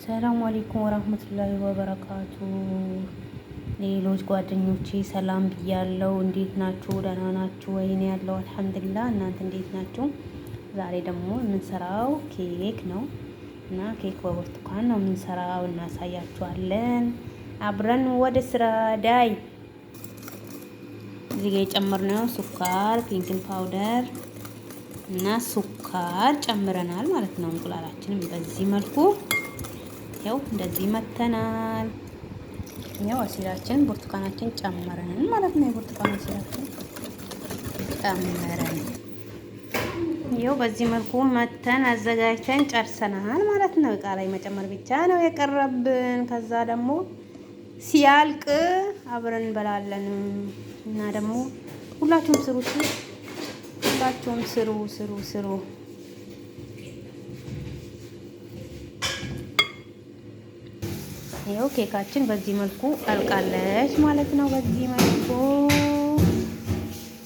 ሰላም አለይኩም ወራህመቱላሂ ወበረካቱ። ሌሎች ጓደኞቼ ሰላም ብያለሁ። እንዴት ናችሁ? ደህና ናችሁ ወይ? እኔ ያለው አልሐምዱሊላህ። እናንተ እንዴት ናችሁ? ዛሬ ደግሞ የምንሰራው ኬክ ነው እና ኬክ በብርቱካን ነው የምንሰራው። እናሳያችኋለን። አብረን ወደ ስራ ዳይ። እዚህ ጋር የጨመርነው ሱካር፣ ቤኪንግ ፓውደር እና ሱካር ጨምረናል ማለት ነው። እንቁላላችንም በዚህ መልኩ ያው እንደዚህ መተናል። ያው አሲራችን ብርቱካናችን ጨመረን ማለት ነው። የብርቱካን አሲራችን ጨመረን ያው በዚህ መልኩ መተን አዘጋጅተን ጨርሰናል ማለት ነው። እቃ ላይ መጨመር ብቻ ነው የቀረብን። ከዛ ደግሞ ሲያልቅ አብረን እንበላለን እና ደግሞ ሁላችሁም ስሩ፣ ሁላችሁም ስሩ። ይኸው ኬካችን በዚህ መልኩ አልቃለች ማለት ነው።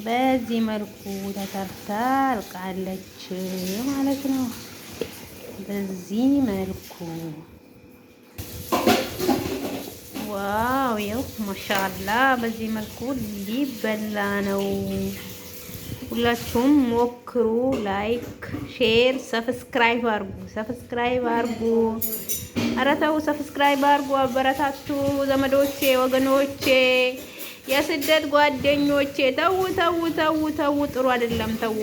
በዚህ መልኩ ተሰርታ አልቃለች ማለት ነው። በዚህ መልኩ ዋው! ይኸው ማሻአላ በዚህ መልኩ ሊበላ ነው። ሁላችሁም ሞክሩ። ላይክ፣ ሼር፣ ሰብስክራይብ አርጉ። ኧረ ተው ሰብስክራይብ አርጉ። አበረታቱ ዘመዶቼ፣ ወገኖቼ፣ የስደት ጓደኞቼ። ተው ጥሩ አይደለም። ተው